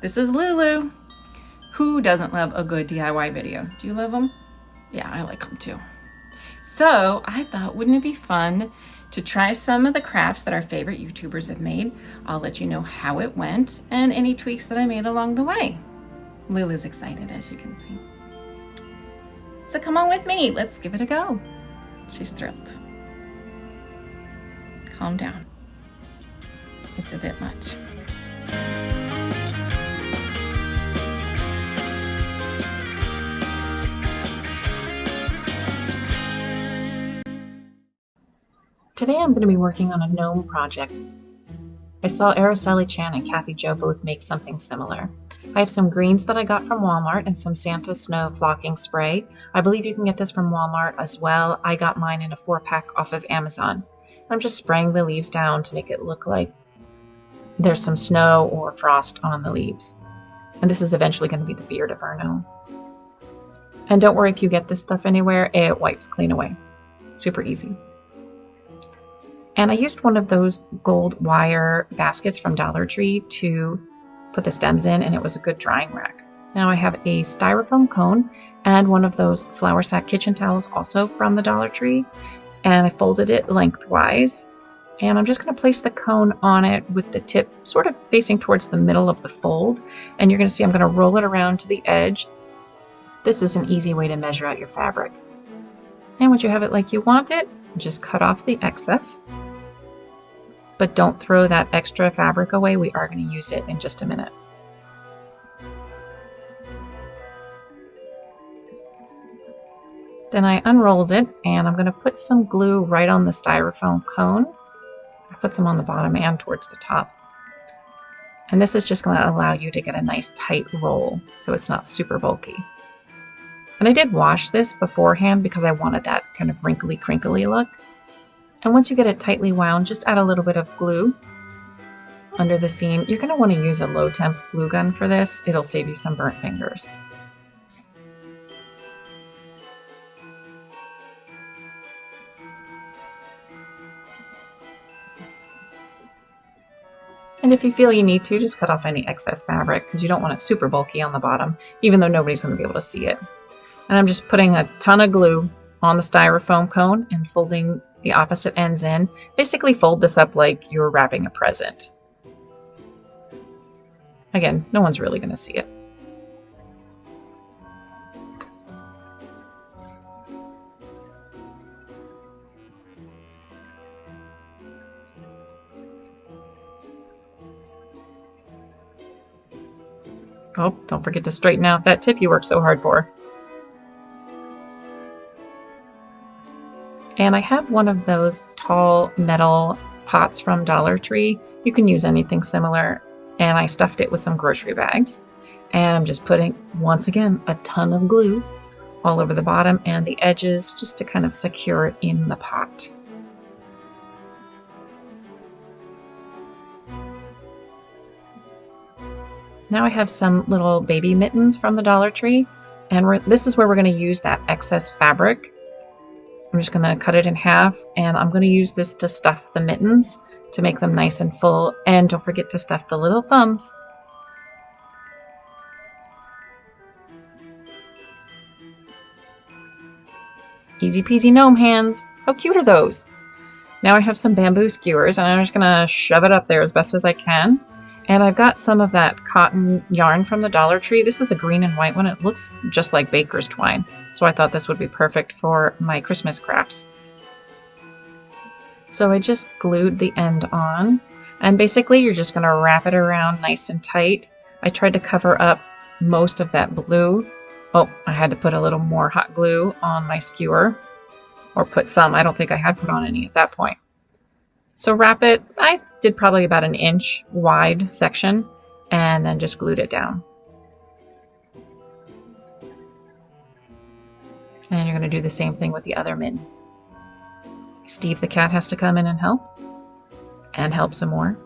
This is Lulu. Who doesn't love a good DIY video? Do you love them? Yeah, I like them too. So I thought, wouldn't it be fun to try some of the crafts that our favorite YouTubers have made? I'll let you know how it went and any tweaks that I made along the way. Lulu's excited, as you can see. So come on with me, let's give it a go. She's thrilled. Calm down. It's a bit much. Today I'm going to be working on a gnome project. I saw Araceli Chan and Kathy Jo both make something similar. I have some greens that I got from Walmart and some Santa Snow flocking spray. I believe you can get this from Walmart as well. I got mine in a 4-pack off of Amazon. I'm just spraying the leaves down to make it look like there's some snow or frost on the leaves. And this is eventually going to be the beard of our gnome. And don't worry if you get this stuff anywhere, it wipes clean away. Super easy. And I used one of those gold wire baskets from Dollar Tree to put the stems in, and it was a good drying rack. Now I have a styrofoam cone and one of those flour sack kitchen towels also from the Dollar Tree, and I folded it lengthwise. And I'm just going to place the cone on it with the tip sort of facing towards the middle of the fold, and you're going to see I'm going to roll it around to the edge. This is an easy way to measure out your fabric. And once you have it like you want it, just cut off the excess. But don't throw that extra fabric away. We are going to use it in just a minute. Then I unrolled it, and I'm going to put some glue right on the styrofoam cone. I put some on the bottom and towards the top. And this is just going to allow you to get a nice tight roll so it's not super bulky. And I did wash this beforehand because I wanted that kind of wrinkly, crinkly look. And once you get it tightly wound, just add a little bit of glue under the seam. You're going to want to use a low temp glue gun for this. It'll save you some burnt fingers. And if you feel you need to, just cut off any excess fabric because you don't want it super bulky on the bottom, even though nobody's going to be able to see it. And I'm just putting a ton of glue on the styrofoam cone and folding the opposite ends in. Basically fold this up like you're wrapping a present. Again, no one's really going to see it. Oh, don't forget to straighten out that tip you worked so hard for. And I have one of those tall metal pots from Dollar Tree. You can use anything similar. And I stuffed it with some grocery bags. And I'm just putting, once again, a ton of glue all over the bottom and the edges just to kind of secure it in the pot. Now I have some little baby mittens from the Dollar Tree. And this is where we're going to use that excess fabric. I'm just going to cut it in half, and I'm going to use this to stuff the mittens to make them nice and full. And don't forget to stuff the little thumbs. Easy peasy gnome hands. How cute are those? Now I have some bamboo skewers, and I'm just going to shove it up there as best as I can. And I've got some of that cotton yarn from the Dollar Tree. This is a green and white one. It looks just like baker's twine. So I thought this would be perfect for my Christmas crafts. So I just glued the end on. And basically you're just going to wrap it around nice and tight. I tried to cover up most of that blue. Oh, I had to put a little more hot glue on my skewer. Or put some. I don't think I had put on any at that point. So wrap it, I did probably about an inch wide section, and then just glued it down. And you're going to do the same thing with the other mitten. Steve the cat has to come in and help some more.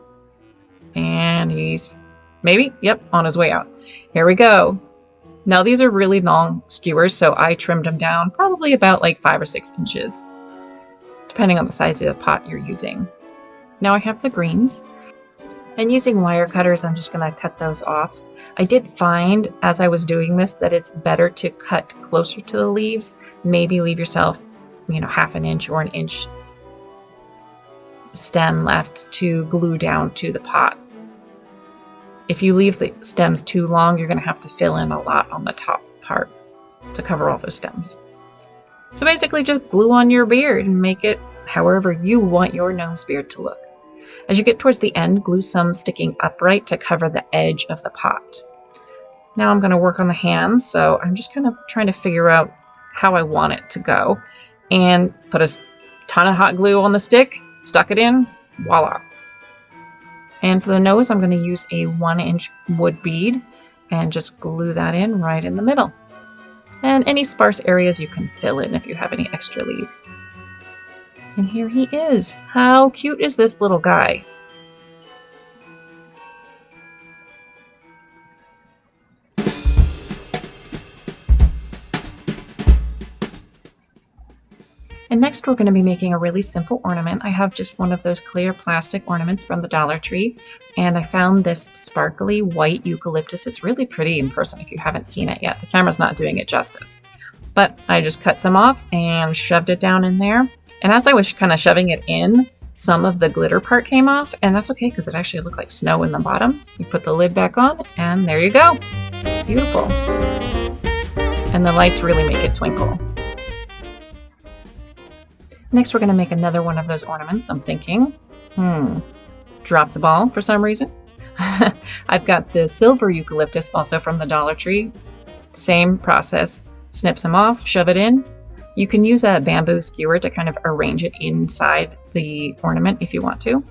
And he's maybe, yep, on his way out. Here we go. Now these are really long skewers, so I trimmed them down probably about like 5 or 6 inches, depending on the size of the pot you're using. Now I have the greens, And using wire cutters, I'm just going to cut those off. I did find as I was doing this that it's better to cut closer to the leaves. Maybe leave yourself, half an inch or an inch stem left to glue down to the pot. If you leave the stems too long, you're going to have to fill in a lot on the top part to cover all those stems. So basically just glue on your beard and make it however you want your gnome's beard to look. As you get towards the end, glue some sticking upright to cover the edge of the pot. Now I'm going to work on the hands, so I'm just kind of trying to figure out how I want it to go. And put a ton of hot glue on the stick, stuck it in, voila. And for the nose, I'm going to use a 1-inch wood bead and just glue that in right in the middle. And any sparse areas you can fill in if you have any extra leaves. And here he is. How cute is this little guy? And next we're going to be making a really simple ornament. I have just one of those clear plastic ornaments from the Dollar Tree, and I found this sparkly white eucalyptus. It's really pretty in person if you haven't seen it yet. The camera's not doing it justice. But I just cut some off and shoved it down in there. And as I was kind of shoving it in, some of the glitter part came off, and that's okay because it actually looked like snow in the bottom. You put the lid back on, and there you go. Beautiful. And the lights really make it twinkle. Next, we're going to make another one of those ornaments. I'm thinking, drop the ball for some reason. I've got the silver eucalyptus also from the Dollar Tree. Same process. Snip some off, shove it in. You can use a bamboo skewer to kind of arrange it inside the ornament if you want to.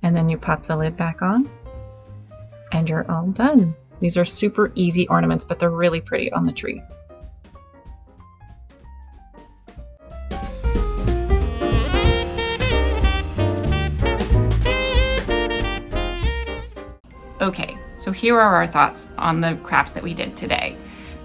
And then you pop the lid back on and you're all done. These are super easy ornaments, but they're really pretty on the tree. Okay, so here are our thoughts on the crafts that we did today.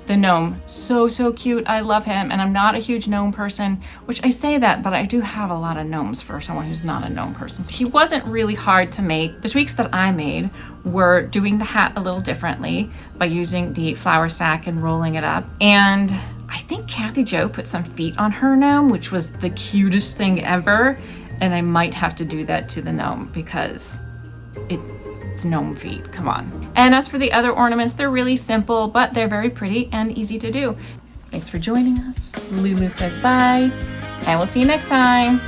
The gnome, so cute. I love him, and I'm not a huge gnome person, which I say that, but I do have a lot of gnomes for someone who's not a gnome person. So he wasn't really hard to make. The tweaks that I made were doing the hat a little differently by using the flour sack and rolling it up. And I think Kathy Jo put some feet on her gnome, which was the cutest thing ever. And I might have to do that to the gnome because it's gnome feet, come on. And as for the other ornaments, they're really simple, but they're very pretty and easy to do. Thanks for joining us. Lulu says bye. I will see you next time.